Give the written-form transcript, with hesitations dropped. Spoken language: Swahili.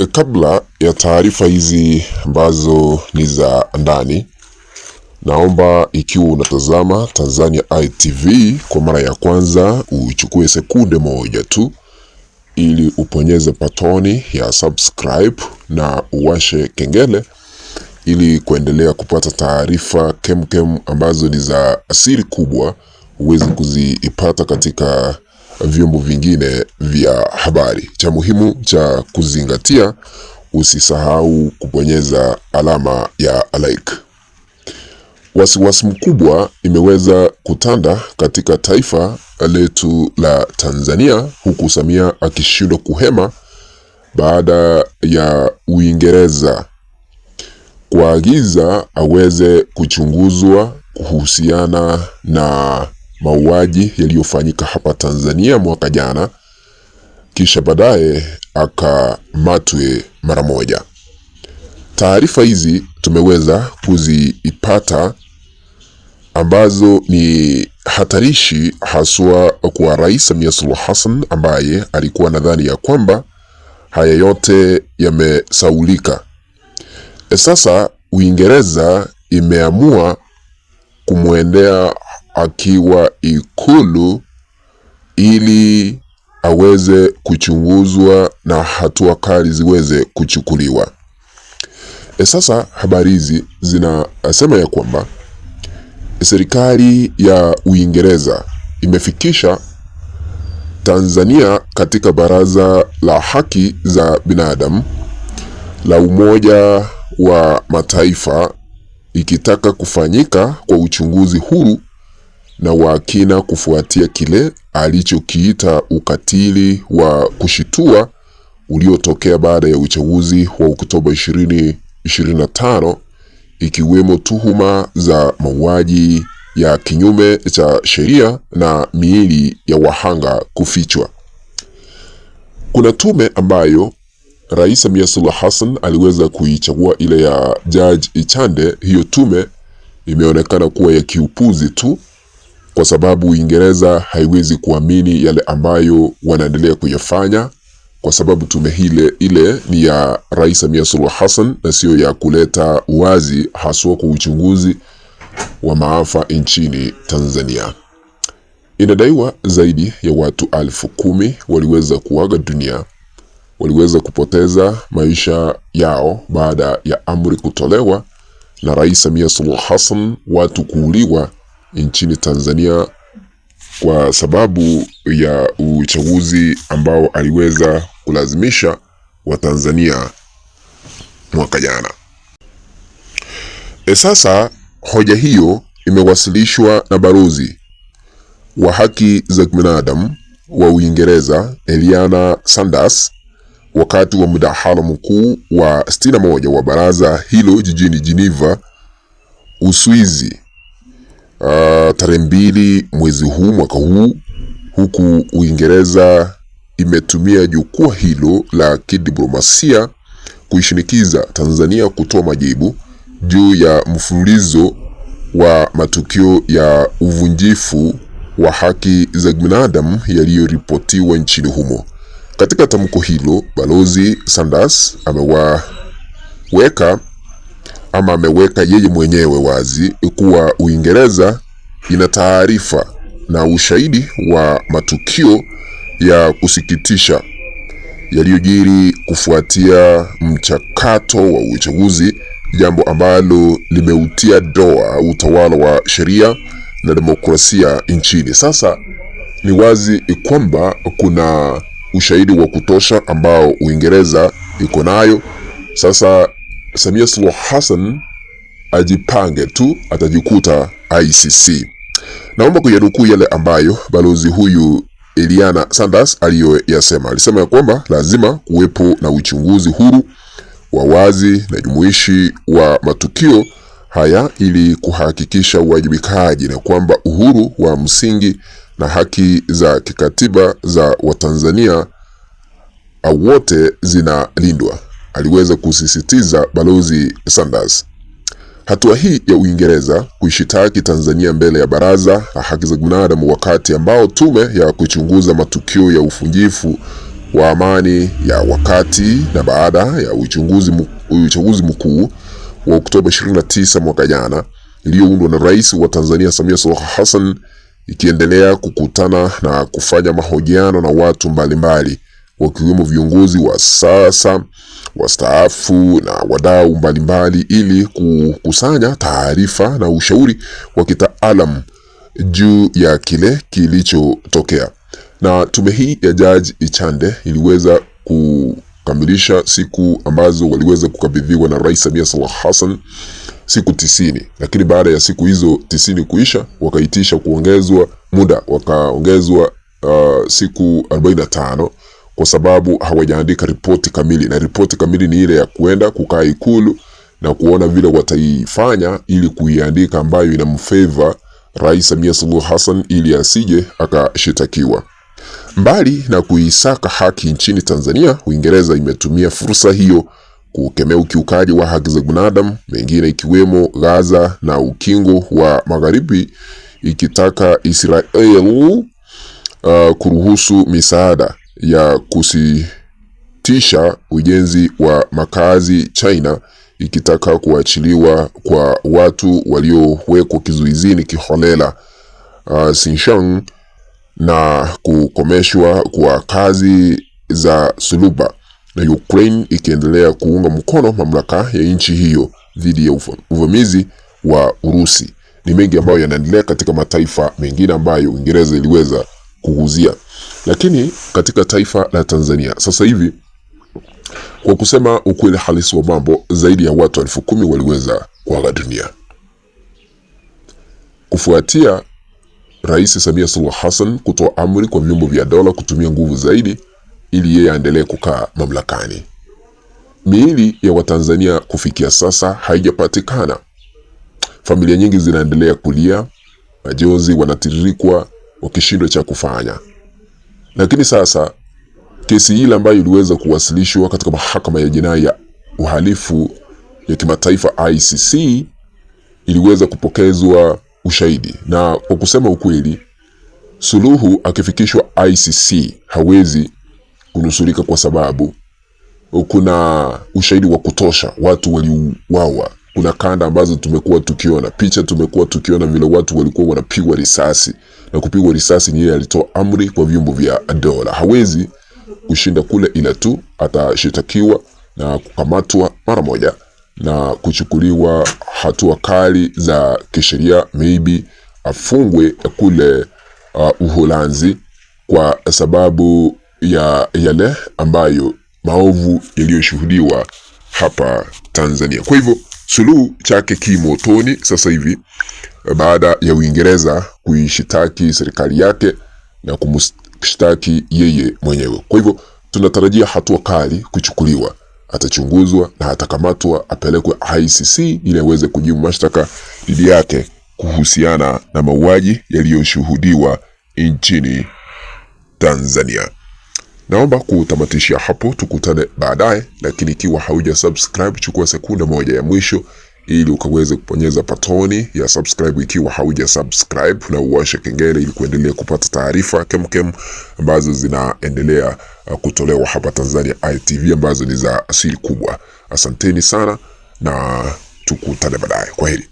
Kabla ya taarifa hizi ambazo ni za ndani, naomba ikiwa unatazama Tanzania ITV kwa mara ya kwanza uchukue sekunde moja tu ili uponyeze patoni ya subscribe na uwashe kengele ili kuendelea kupata taarifa kemkem ambazo ni za asili kubwa uweze kuzipata katika vyombo vingine vya habari. Cha muhimu cha kuzingatia, usisahau kubonyeza alama ya like. Wasiwasi mkubwa imeweza kutanda katika taifa letu la Tanzania, huku Samia akishindwa kuhema baada ya Uingereza kuagiza aweze kuchunguzwa kuhusiana na mauaji yaliyofanyika hapa Tanzania mwaka jana, kisha baadaye akamatwe mara moja. Taarifa hizi tumeweza kuziipata ambazo ni hatarishi haswa kwa Rais Samia Suluhu Hassan, ambaye alikuwa nadhani ya kwamba haya yote yamesaulika. Sasa Uingereza imeamua kumwendea akiwa Ikulu ili aweze kuchunguzwa na hatua kali ziweze kuchukuliwa. Sasa habari hizi zinasema ya kwamba serikali ya Uingereza imefikisha Tanzania katika Baraza la Haki za Binadamu la Umoja wa Mataifa ikitaka kufanyika kwa uchunguzi huru na wa kina kufuatia kile alichokiita ukatili wa kushitua uliotokea baada ya uchaguzi wa Oktoba 2025, ikiwemo tuhuma za mauaji ya kinyume cha sheria na miili ya wahanga kufichwa. Kuna tume ambayo Rais Samia Suluhu Hassan aliweza kuichagua, ile ya Judge Ichande. Hiyo tume imeonekana kuwa ya kiupuzi tu, kwa sababu Uingereza haiwezi kuamini yale ambayo wanaendelea kuyafanya, kwa sababu tume ile ni ya Rais Samia Suluhu Hassan na sio ya kuleta uwazi haswa kwa uchunguzi wa maafa nchini Tanzania. Inadaiwa zaidi ya watu 10,000 waliweza kuaga dunia, waliweza kupoteza maisha yao baada ya amri kutolewa na Rais Samia Suluhu Hassan, watu kuuliwa nchini Tanzania kwa sababu ya uchaguzi ambao aliweza kulazimisha Watanzania mwaka jana. Sasa hoja hiyo imewasilishwa na balozi wa haki za binadamu wa Uingereza Eliana Sanders wakati wa mdahalo mkuu wa 61 wa baraza hilo jijini Geneva, Uswizi, tarehe 2 mwezi huu mwaka huu, huku Uingereza imetumia jukwaa hilo la kidiplomasia kuishinikiza Tanzania kutoa majibu juu ya mfululizo wa matukio ya uvunjifu wa haki za binadamu yaliyoripotiwa nchini humo. Katika tamko hilo, Balozi Sanders ameweka yeye mwenyewe wazi kuwa Uingereza ina taarifa na ushahidi wa matukio ya kusikitisha yaliyojiri kufuatia mchakato wa uchaguzi, jambo ambalo limeutia doa utawala wa sheria na demokrasia nchini. Sasa ni wazi kwamba kuna ushahidi wa kutosha ambao Uingereza iko nayo. Sasa Samia Suluhu Hassan ajipange tu, atajikuta ICC. Naomba kuyanukuu yale ambayo balozi huyu Eliana Sanders aliyoyasema. Alisema ya kwamba lazima kuwepo na uchunguzi huru wa wazi na jumuishi wa matukio haya ili kuhakikisha uwajibikaji na kwamba uhuru wa msingi na haki za kikatiba za Watanzania wote zinalindwa, aliweza kusisitiza balozi Sanders. Hatua hii ya Uingereza kuishitaki Tanzania mbele ya Baraza la Haki za Binadamu wakati ambao tume ya kuchunguza matukio ya uvunjifu wa amani ya wakati na baada ya uchaguzi mkuu wa Oktoba 29 mwaka jana, iliyoundwa na Rais wa Tanzania Samia Suluhu Hassan, ikiendelea kukutana na kufanya mahojiano na watu mbalimbali wakiwemo viongozi wa sasa, wastaafu na wadau mbalimbali ili kukusanya taarifa na ushauri wa kitaalamu juu ya kile kilichotokea. Na tume hii ya Jaji Ichande iliweza kukamilisha siku ambazo waliweza kukabidhiwa na Rais Samia Suluhu Hassan, siku 90, lakini baada ya siku hizo 90 kuisha wakaitisha kuongezwa muda, wakaongezwa siku 45 kwa sababu hawajaandika ripoti kamili, na ripoti kamili ni ile ya kuenda kukaa Ikulu na kuona vile wataifanya ili kuiandika ambayo inamfavor Rais Samia Suluhu Hassan ili asije akashitakiwa. Mbali na kuisaka haki nchini Tanzania, Uingereza imetumia fursa hiyo kukemea ukiukaji wa haki za binadamu mengine ikiwemo Gaza na Ukingo wa Magharibi, ikitaka Israel kuruhusu misaada ya kusitisha ujenzi wa makazi, China ikitaka kuachiliwa kwa watu waliowekwa kizuizini kiholela Xinjiang, na kukomeshwa kwa kazi za suluba, na Ukraine ikiendelea kuunga mkono mamlaka ya nchi hiyo dhidi ya uvamizi wa Urusi. Ni mengi ambayo yanaendelea katika mataifa mengine ambayo Uingereza iliweza kuhuzia. Lakini katika taifa la Tanzania sasa hivi, kwa kusema ukweli halisi wa mambo, zaidi ya watu 10,000 waliweza kuaga dunia kufuatia Rais Samia Suluhu Hassan kutoa amri kwa vyombo vya dola kutumia nguvu zaidi ili yeye aendelee kukaa mamlakani. Miili ya Watanzania kufikia sasa haijapatikana. Familia nyingi zinaendelea kulia, majonzi wanatiririkwa wakishindwa cha kufanya. Lakini sasa kesi ile ambayo iliweza kuwasilishwa katika mahakama ya jinai ya uhalifu ya kimataifa ICC iliweza kupokezwa ushahidi, na kwa kusema ukweli, Suluhu akifikishwa ICC hawezi kunusurika kwa sababu kuna ushahidi wa kutosha, watu waliuawa. Kuna kanda ambazo tumekuwa tukiona, picha tumekuwa tukiona vile watu walikuwa wanapigwa risasi, na kupigwa risasi ni yeye alitoa amri kwa vyombo vya dola. Hawezi kushinda kule, ila tu atashitakiwa na kukamatwa mara moja na kuchukuliwa hatua kali za kisheria, maybe afungwe kule Uholanzi kwa sababu ya yale ambayo maovu yaliyoshuhudiwa hapa Tanzania. Kwa hivyo Suluhu chake kimotoni sasa hivi baada ya Uingereza kuishitaki serikali yake na kumshtaki yeye mwenyewe. Kwa hivyo tunatarajia hatua kali kuchukuliwa, atachunguzwa na atakamatwa, apelekwe ICC ili aweze kujibu mashtaka dhidi yake kuhusiana na mauaji yaliyoshuhudiwa nchini Tanzania. Naomba kutamatishia hapo, tukutane baadaye, lakini ikiwa hauja subscribe, chukua sekunde moja ya mwisho ili ukaweze kuponyeza patoni ya subscribe ikiwa hauja subscribe, na uwashe kengele ili kuendelea kupata taarifa kemkem ambazo zinaendelea kutolewa hapa Tanzania ITV ambazo ni za asili kubwa. Asanteni sana na tukutane baadaye. Kwaheri.